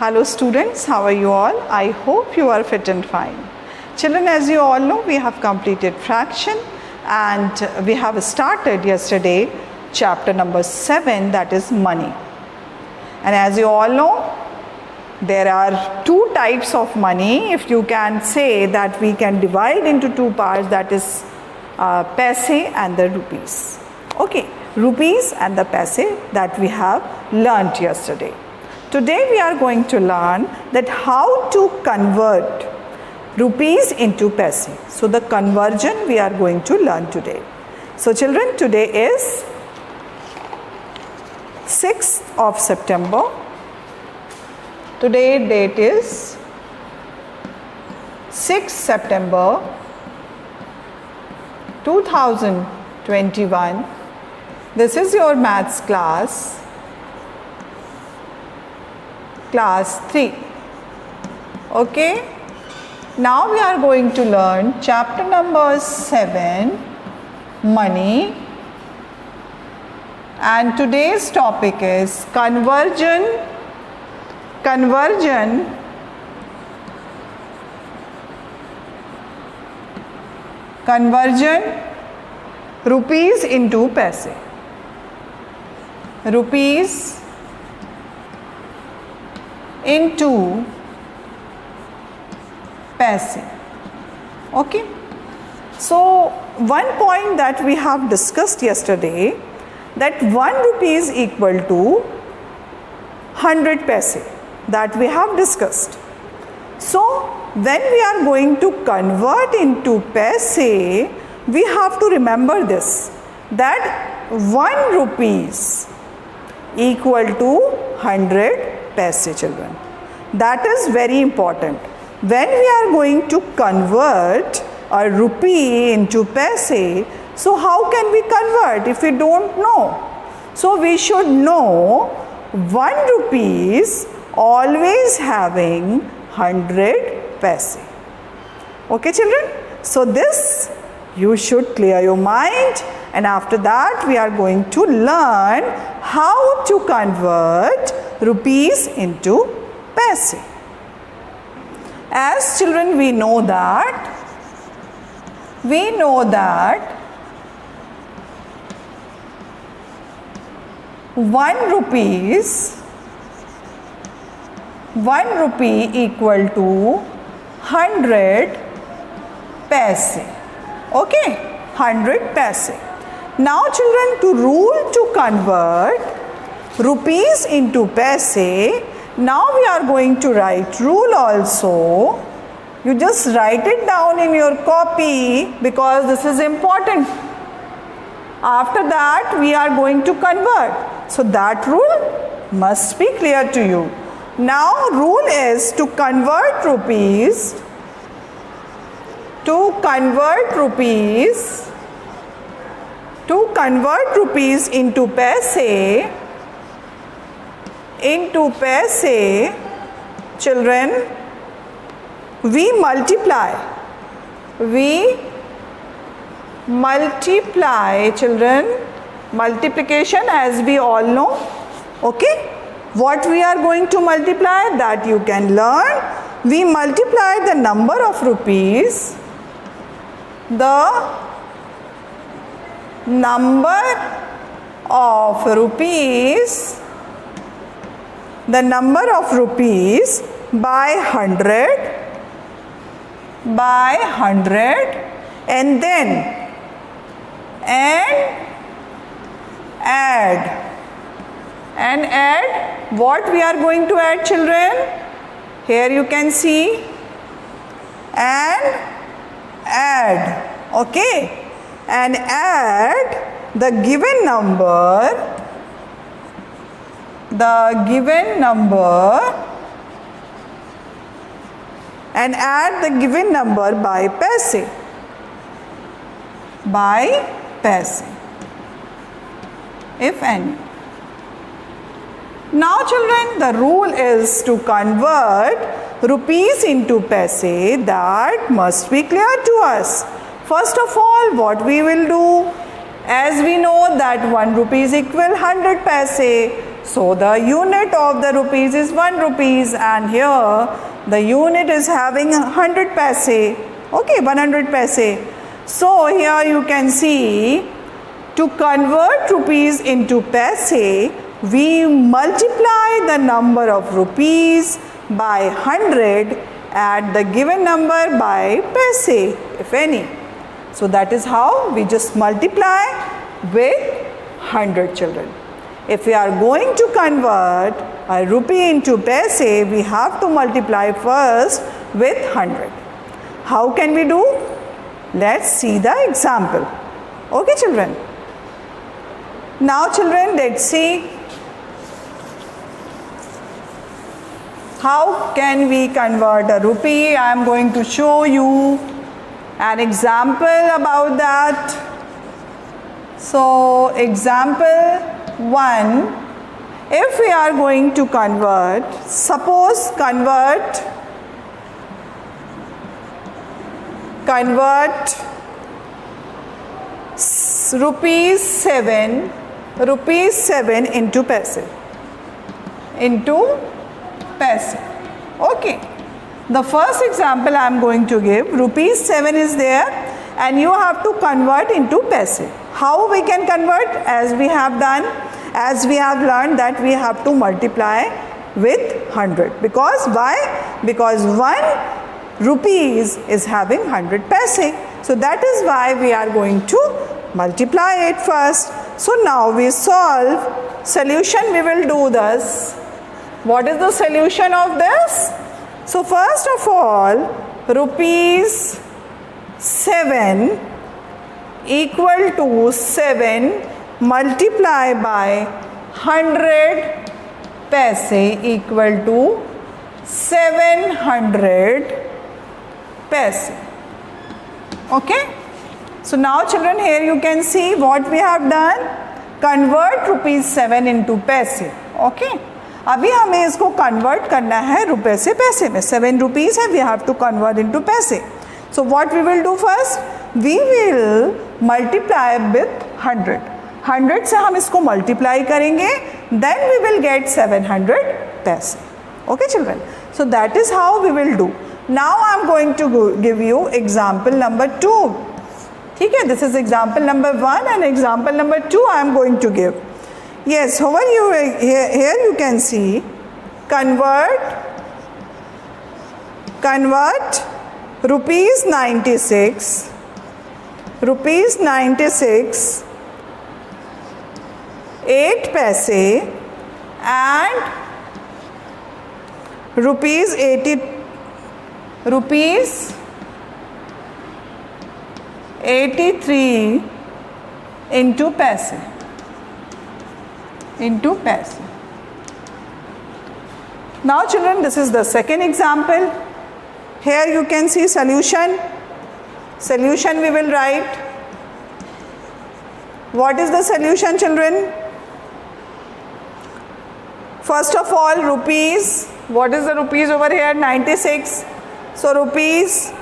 Hello students, how are you all? I hope you are fit and fine. Children, as you all know, we have completed fraction and we have started yesterday chapter number 7, that is money. And as you all know, there are two types of money. If you can say that we can divide into two parts, that is paise and the rupees. Okay, rupees and the paise that we have learnt yesterday. Today we are going to learn that how to convert rupees into paise. So the conversion we are going to learn today. So children, today is 6th of September. Today date is 6th September 2021. This is your maths class. Class 3. Okay, now we are going to learn chapter number 7, money, and today's topic is conversion rupees into paise. Rupees into paise. Okay, so one point that we have discussed yesterday, that 1 rupee is equal to 100 paise, that we have discussed. So when we are going to convert into paise, we have to remember this, that 1 rupees equal to 100 paise, children. That is very important. When we are going to convert a rupee into paise, so how can we convert if we don't know? So we should know 1 rupee is always having 100 paise. Okay children? So this you should clear your mind, and after that we are going to learn how to convert rupees into paise. As children, we know that 1 rupee equal to 100 paise. Okay, 100 paise. Now children, to convert rupees into paise, now we are going to write rule also. You just write it down in your copy because this is important. After that we are going to convert. So that rule must be clear to you. Now rule is to convert rupees into paise, children, we multiply children, multiplication as we all know. Okay, what we are going to multiply, that you can learn. We multiply the number of rupees, by 100 and then add what we are going to add, children? Here you can see, and add. Okay, and add the given number and add the given number by paise. If any. Now children, the rule is to convert rupees into paise. That must be clear to us. First of all, what we will do, as we know that 1 rupee is equal 100 paise. So the unit of the rupees is 1 rupees, and here the unit is having 100 paise. Okay, 100 paise. So here you can see, to convert rupees into paise, we multiply the number of rupees by 100, add the given number by paise, if any. So that is how we just multiply with 100, children. If we are going to convert a rupee into paise, we have to multiply first with 100. How can we do? Let's see the example. Okay, children. Now, children, let's see how can we convert a rupee. I am going to show you an example about that. So, example 1, if we are going to convert, suppose convert rupees 7 into paise. Okay. The first example I am going to give, rupees 7 is there and you have to convert into paise. How we can convert? As we have learned that we have to multiply with 100. Because why? Because 1 rupees is having 100 paise. So that is why we are going to multiply it first. So now we solve. Solution we will do this. What is the solution of this? So first of all, rupees 7 equal to 7 multiply by 100 paise equal to 700 paise. Okay. So now, children, here you can see what we have done. Convert rupees 7 into paise. Okay. अभी हमें इसको convert करना है रुपए से पैसे में. 7 rupees है, we have to convert into paise. So what we will do first? We will multiply with 100. 100 से हम इसको multiply करेंगे. Then we will get 700 paise. Okay, children. So that is how we will do. Now I am going to give you example number 2. ठीक है, this is example number 1 and example number 2 I am going to give. Yes, over here you can see convert rupees 96 8 paise and rupees 83 into paise. Now, children, this is the second example. Here you can see solution. Solution we will write. What is the solution, children? First of all, rupees. What is the rupees over here? 96. So rupees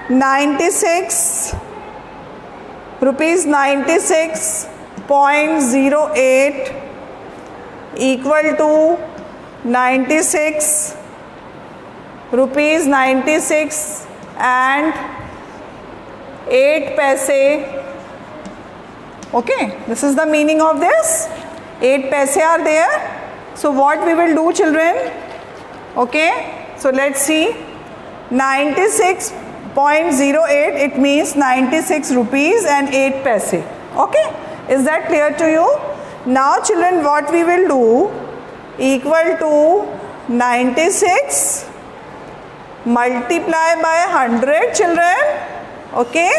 96.08 equal to 96 rupees 96 and 8 paise. Okay, this is the meaning of this. 8 paise are there. So what we will do, children? Okay, so let's see. 96.08, it means 96 rupees and 8 paise. Okay, is that clear to you? Now, children, what we will do? Equal to 96 multiply by 100, children. Okay,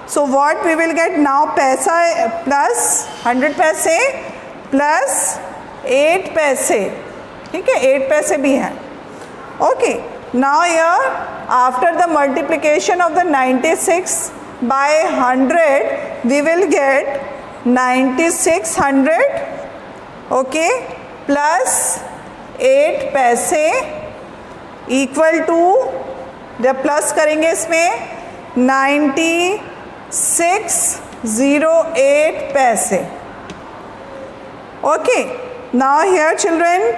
so what we will get now? Paisa plus 100 paise plus 8 paise. ठीक है, 8 paise भी हैं. Okay, now here after the multiplication of the 96 by 100, we will get 9600. Okay, plus 8 paise equal to, जब plus करेंगे इसमें 9608 paise. Okay, Now here children,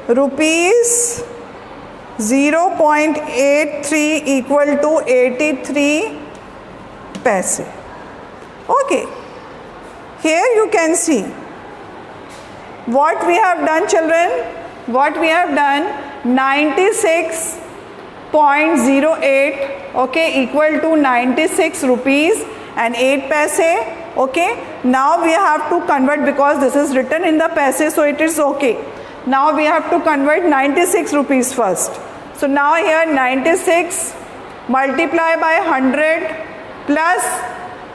rupees 0.83 equal to 83 paise. Okay. Here you can see what we have done children. What we have done, 96.08, okay, equal to 96 rupees and 8 paise. Okay, now we have to convert, because this is written in the paise, so it is okay. Now we have to convert 96 rupees first. So now here 96 multiply by 100 plus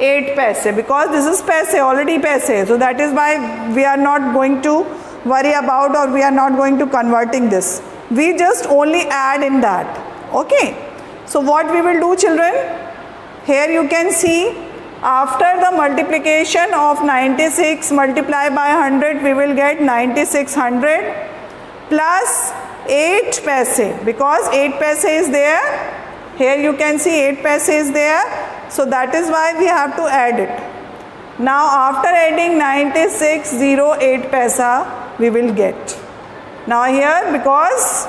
8 paise, because this is paise, already paise, so that is why we are not going to worry about, or we are not going to converting this. We just only add in that. Okay, so what we will do children, here you can see, after the multiplication of 96 multiplied by 100, we will get 9600 plus 8 paise, because 8 paise is there. Here you can see 8 paise is there, so that is why we have to add it. Now after adding 9608 paise, we will get. Now here, because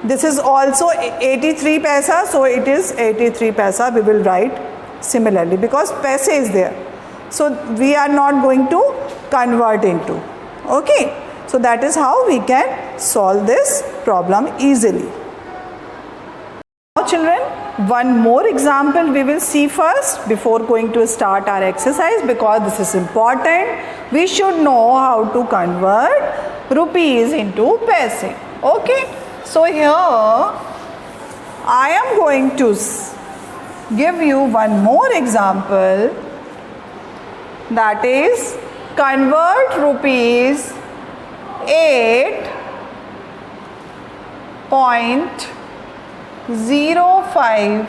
this is also 83 paise, so it is 83 paise we will write similarly, because paise is there. So we are not going to convert into. Okay. So that is how we can solve this problem easily. Now children, one more example we will see first before going to start our exercise, because this is important. We should know how to convert rupees into paise. Okay. So here I am going to give you one more example, that is convert rupees 8.05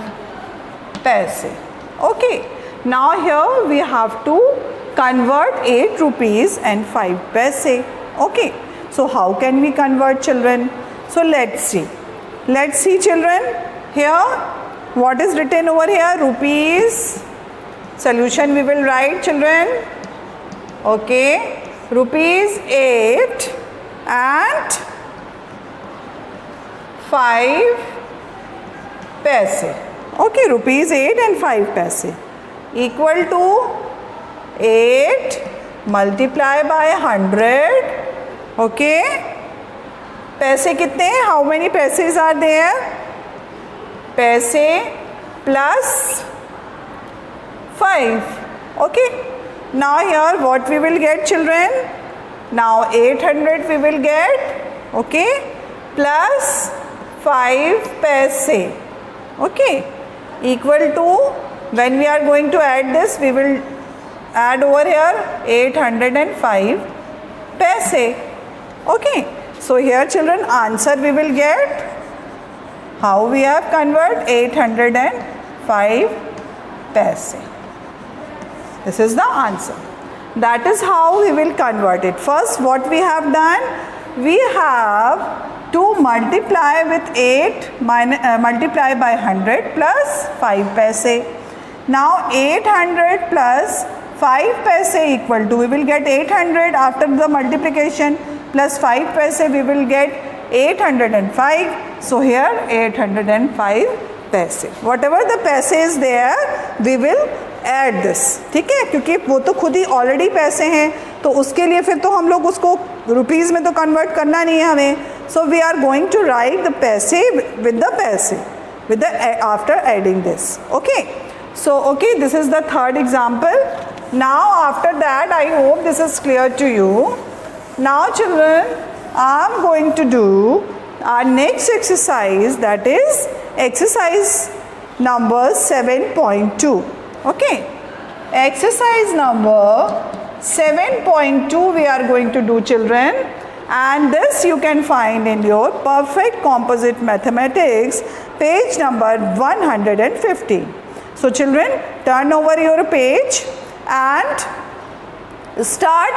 paise. Okay. Now here we have to convert 8 rupees and 5 paise. Okay. So how can we convert children? So let's see. Let's see children. Here what is written over here? Rupees. Solution we will write children. Okay. Rupees 8 and 5 paise. Okay, rupees 8 and 5 paise equal to 8 multiply by 100. Okay, paise कितने? How many paises are there? Paise plus 5. Okay. Now here what we will get children? Now 800 we will get, okay, plus 5 paise, okay, equal to, when we are going to add this, we will add over here 805 paise. Okay, so here children, answer we will get, how we have convert 805 paise. This is the answer. That is how we will convert it. First, what we have done, we have to multiply with 8 multiply by 100 plus 5 paise. Now 800 plus 5 paise equal to, we will get 800 after the multiplication, plus 5 paise we will get 805. So here 805 paise. Whatever the paise is there, we will add this. ठीक है, क्योंकि वो तो खुद ही already पैसे हैं, तो उसके लिए फिर तो हम लोग उसको रुपीज़ में तो कन्वर्ट करना नहीं है हमें. So we are going to write the पैसे विद द पैसे with the after adding this. Okay, so okay, this is the third example. Now after that, I hope this is clear to you. Now children, I am going to do our next exercise, that is exercise number 7.2. Okay, exercise number 7.2 we are going to do children, and this you can find in your Perfect Composite Mathematics page number 115. So children, turn over your page and start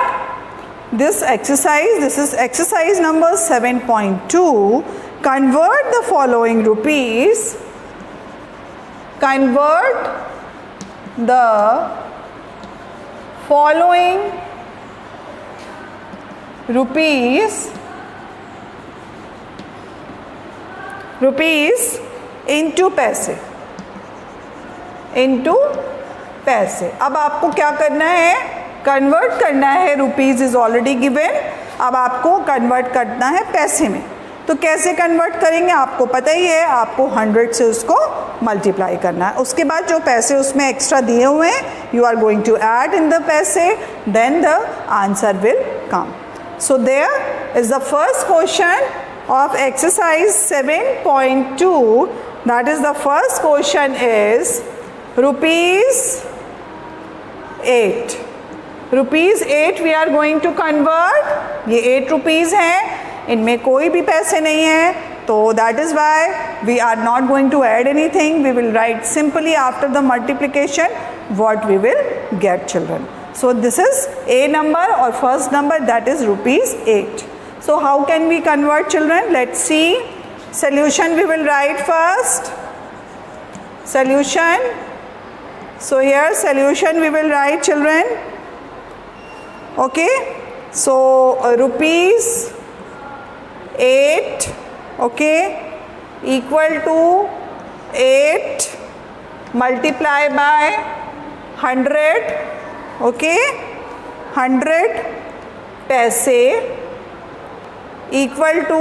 this exercise. This is exercise number 7.2. Convert the following rupees. Convert the following rupees into पैसे, into पैसे। अब आपको क्या करना है, convert करना है। Rupees is already given, अब आपको कन्वर्ट करना है पैसे में। तो कैसे कन्वर्ट करेंगे आपको पता ही है, आपको 100 से उसको मल्टीप्लाई करना है। उसके बाद जो पैसे उसमें एक्स्ट्रा दिए हुए हैं, you are going to add in the पैसे, then the answer will come. So there is the first question of exercise 7.2, that is the first question is rupees 8 we are going to convert। ये 8 rupees हैं, इनमें कोई भी पैसे नहीं है, तो that is why we are not going to add anything, we will write simply after the multiplication what we will get children। So this is a number or first number, that is rupees 8। So how can we convert children? Let's see. Solution we will write first. Solution. So here solution we will write children. Okay. So rupees 8, okay, equal to 8 multiply by 100, okay, 100 पैसे equal to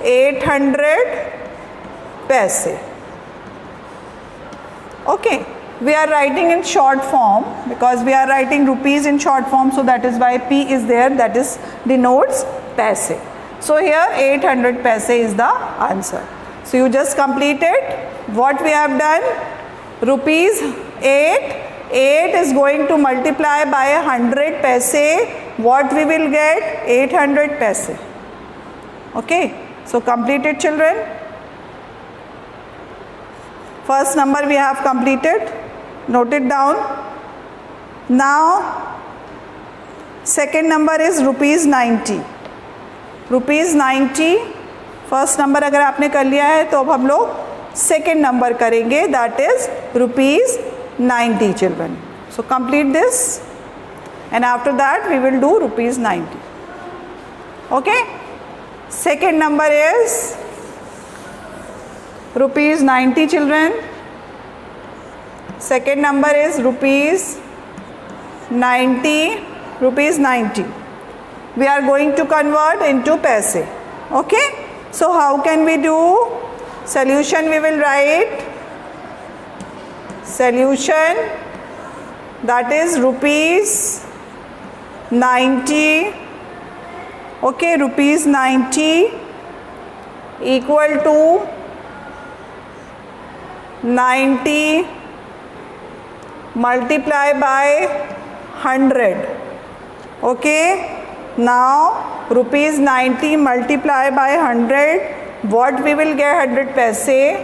800 पैसे। Okay, we are writing in short form because we are writing rupees in short form, so that is why P is there, that is denotes पैसे। So here 800 पैसे is the answer। So you just completed what we have done। Rupees 8 is going to multiply by 100 पैसे, what we will get, 800 paise। Okay, so completed children। First number we have completed, note it down। Now second number is rupees 90। rupees 90 first number अगर आपने कर लिया है तो अब हम लोग सेकेंड नंबर करेंगे, that is rupees 90 children। So complete this and after that we will do rupees 90। Okay, second number is rupees 90 children। Second number is rupees 90। We are going to convert into paise। Okay, so how can we do? Solution we will write, solution, that is rupees 90, okay, rupees 90 equal to 90 multiply by 100। Okay, now rupees 90 multiply by 100, what we will get, 100 paise।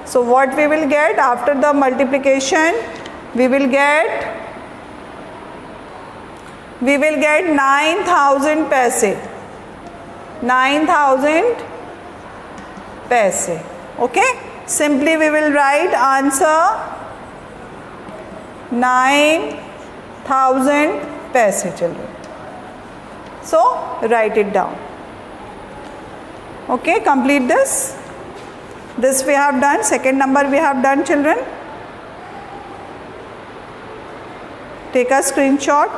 So what we will get after the multiplication, we will get 9000 paise, 9000 paise। Okay, simply we will write answer 9000 paise children। So write it down। Okay, complete this we have done, second number we have done children। Take a screenshot।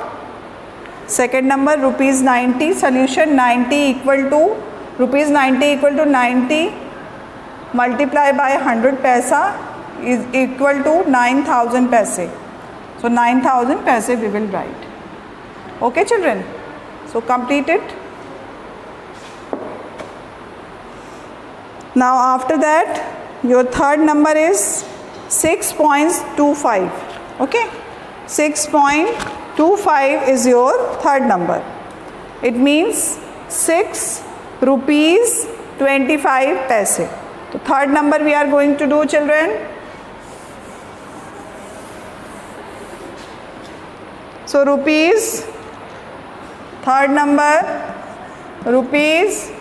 Second number rupees 90, solution 90 equal to rupees 90 equal to 90 multiply by 100 paisa is equal to 9000 paise। So 9000 paise we will write। Okay children, so complete it। Now after that your third number is 6.25। Okay, 6.25 is your third number। It means 6 rupees 25 paise। So third number we are going to do children। So rupees, third number rupees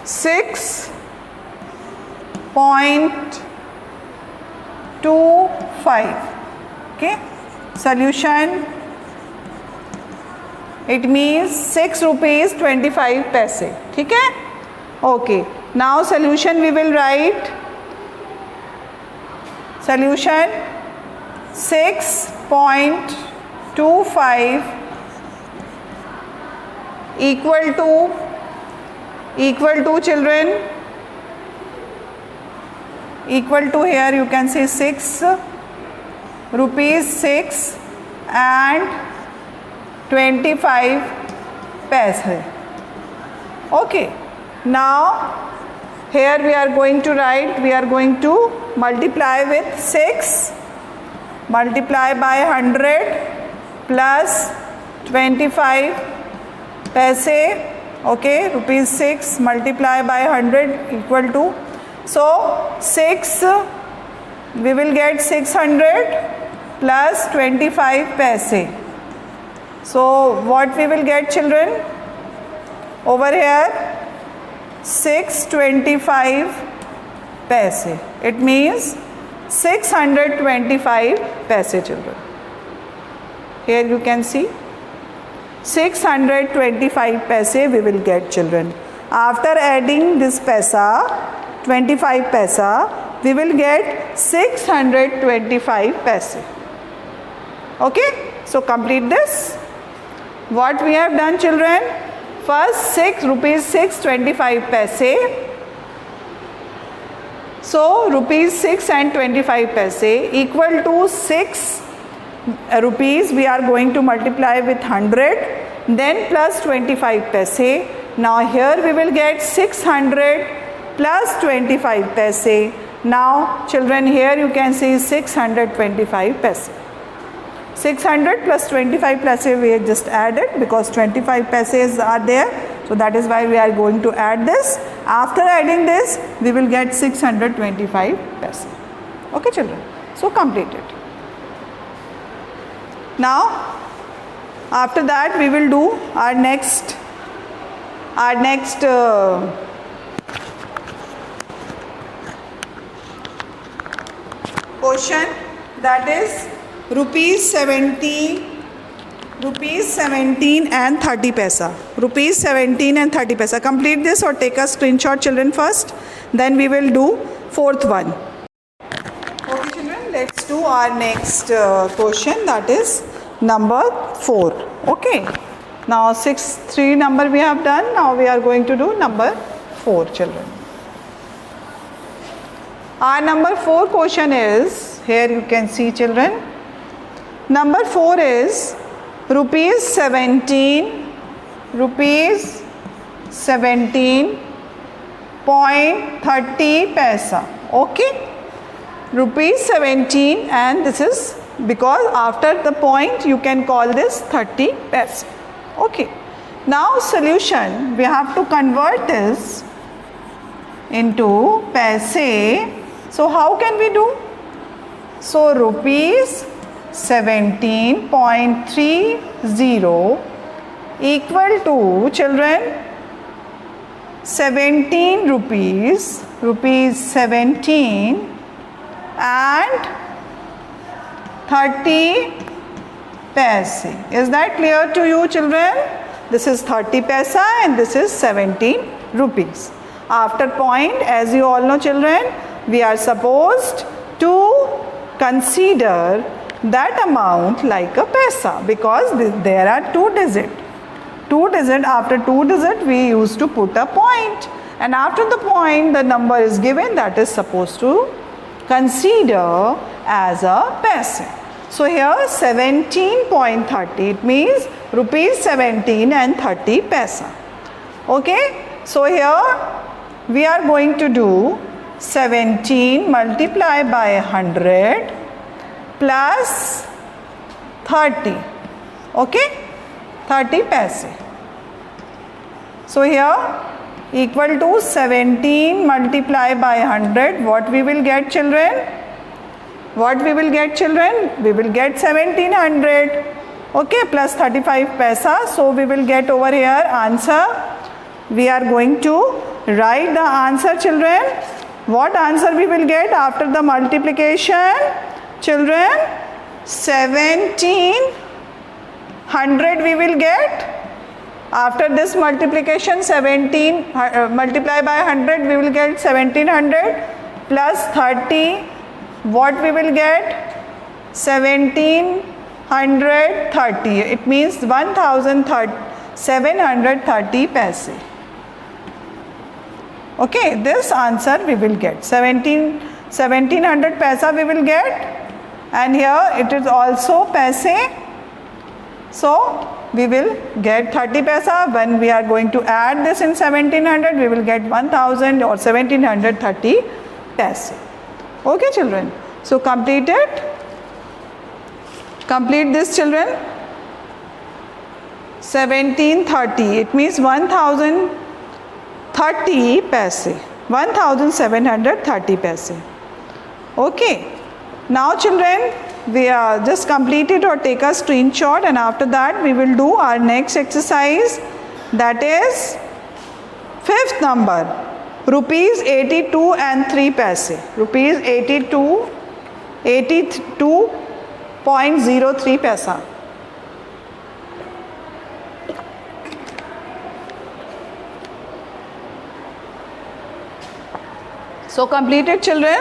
6.25। Okay, solution It means 6 rupees 25 paise. ठीक है? Okay. Now solution we will write. Solution 6.25 equal to children, equal to, here you can say 6 rupees 6 and 25 paise. Okay. Now here we are going to write, we are going to multiply with 6, multiply by 100 plus 25 paise. Okay, rupees 6 multiply by 100 equal to, so 6 we will get 600 plus 25 paise. So what we will get, children? Over here 625 paise. It means 625 paise, children. Here you can see 625 paise we will get, children. After adding this paisa, 25 paisa, we will get 625 paise. Okay, so complete this. What we have done, children? First 6 rupees 625 paise. So rupees 6 and 25 paise equal to 6 rupees. We are going to multiply with 100, then plus 25 paise. Now here we will get 600 plus 25 paise. Now children, here you can see 625 paise. 600 plus 25 paise we have just added because 25 paises are there. So that is why we are going to add this. After adding this, we will get 625 paise. Okay, children. So complete it. Now, after that, we will do our next question, that is rupees 17 and 30 paisa. Rupees 17 and 30 paisa. Complete this or take a screenshot, children, first. Then we will do fourth one. Okay, children. Let's do our next question, that is number 4. Okay. Now 3 number we have done. Now we are going to do number 4, children. Our number 4 question is, here you can see, children. Number 4 is rupees 17.30 paisa. Okay, rupees 17, and this is because after the point you can call this 30 paisa. Okay, now solution, we have to convert this into paise. So how can we do? So rupees 17.30 equal to, children, 17 rupees 17 and 30 paise. Is that clear to you, children? This is 30 paisa and this is 17 rupees. After point, as you all know, children, we are supposed to consider that amount like a paisa because there are 2 digits. After 2 digits we used to put a point, and after the point the number is given, that is supposed to consider as a paise. So here 17.30, it means rupees 17 and 30 paisa. Okay, so here we are going to do 17 multiplied by 100 plus 30. Okay, 30 paise. So here equal to 17 multiplied by 100. What we will get, children? What we will get, children? We will get 1700. Okay, plus 35 paisa. So we will get over here answer. We are going to write the answer, children. What answer we will get after the multiplication? Children, 1700 we will get After this multiplication, 17 multiply by 100, we will get 1700 plus 30. What we will get? 1730. It means 1730 paise. Okay, this answer we will get. 1700 paisa we will get, and here it is also paise. So we will get 30 paisa. When we are going to add this in 1700, we will get 1000 or 1730 paise. Okay children, so complete it. Complete this children. 1730, it means 1030 paise, 1730 paise. Okay, now children, we are just complete it or take a screenshot, and after that we will do our next exercise, that is 5th number, rupees 82 and 3 paise. Rupees 82.03 paisa. So completed children,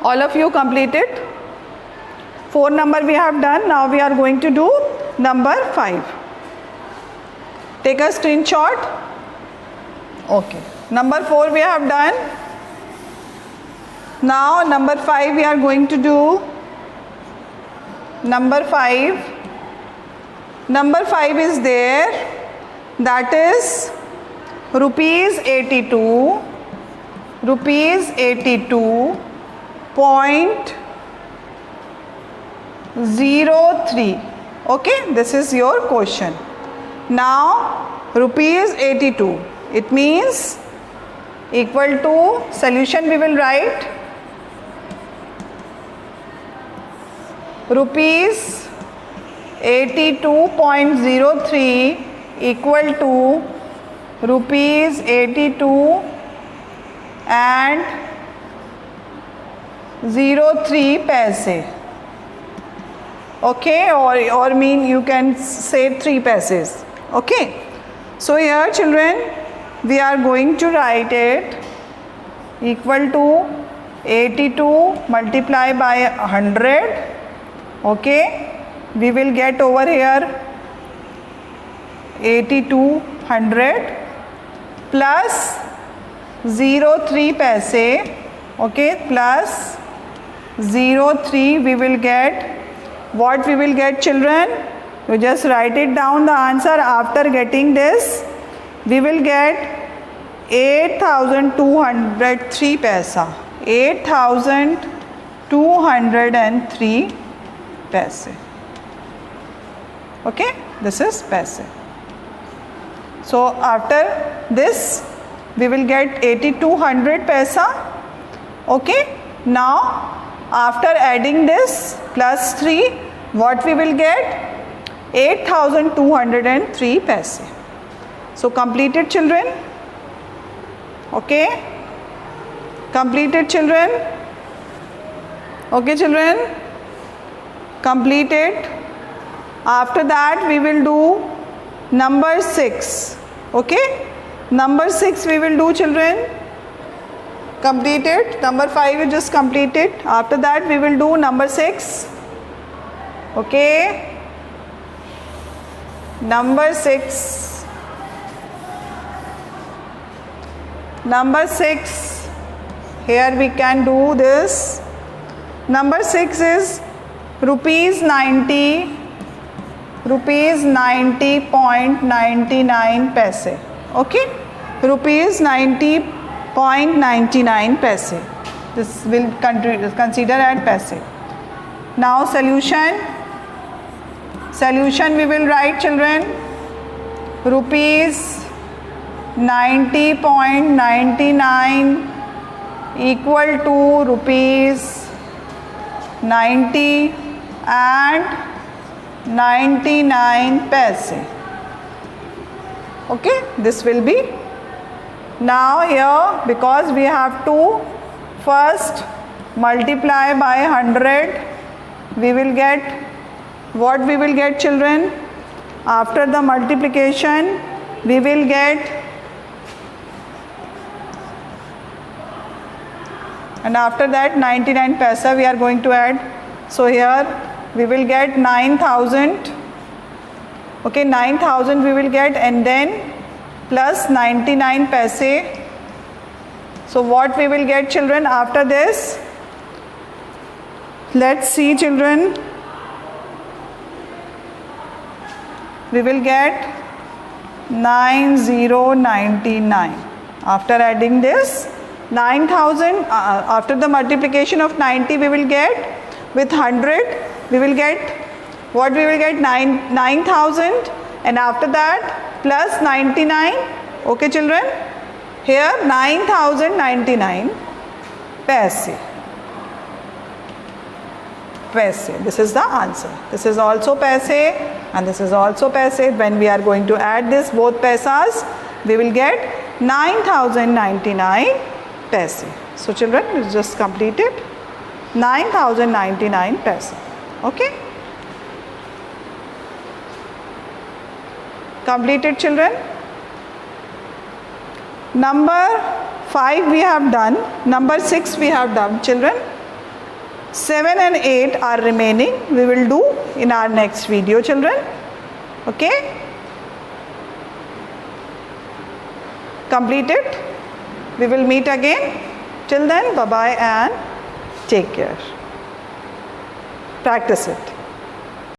all of you completed. 4 number we have done. Now we are going to do number 5. Take a screenshot. Okay, number 4 we have done. Now number 5 we are going to do. Number 5. Number 5 is there, that is rupees 82. Rupees 82.03. Okay, this is your question. Now rupees 82, it means equal to, solution we will write, rupees 82.03 equal to rupees 82 and 03 paise. Okay, or mean you can say 3 paises. Okay, so here children, we are going to write it equal to 82 multiply by 100. Okay, we will get over here 8200 plus 03 paise. Okay, plus 03 we will get. What we will get children? You just write it down, the answer. After getting this, we will get 8203 paisa. 8203 paise. Okay, this is paise. So after this we will get 8200 paisa. Okay, now after adding this plus 3, what we will get? 8203 paise. So completed children. Okay, completed children. Okay children, completed. After that we will do number 6. Okay, number 6 we will do children. Completed. Number 5 you just completed. After that we will do number 6. Okay, number 6. Number 6, here we can do this. Number 6 is rupees 90. Rupees 90.99 paise. Okay, rupees 90.99 paise. This will consider as paise. Now solution. Solution we will write children. Rupees 90.99 equal to rupees 90 and 99 paise. Okay, this will be. Now here, because we have to first multiply by 100, we will get, what we will get children? After the multiplication, we will get, and after that 99 paisa we are going to add. So here we will get 9,000. Okay, 9,000 we will get, and then plus 99 paise. So what we will get, children, after this? Let's see, children. We will get 9099. After adding this 9,000, after the multiplication of 90, we will get with 100, we will get what? We will get 9,000, and after that plus 99. Okay, children, here 9,099 paise. This is the answer. This is also paise and this is also paise. When we are going to add this both paisas, we will get 9,099 paise. So children, we just completed 9,099 paise. Okay, completed, children. Number 5 we have done, number 6 we have done, children. 7 and 8 are remaining. We will do in our next video, children. Okay, completed. We will meet again. Till then, bye bye and take care. Practice it.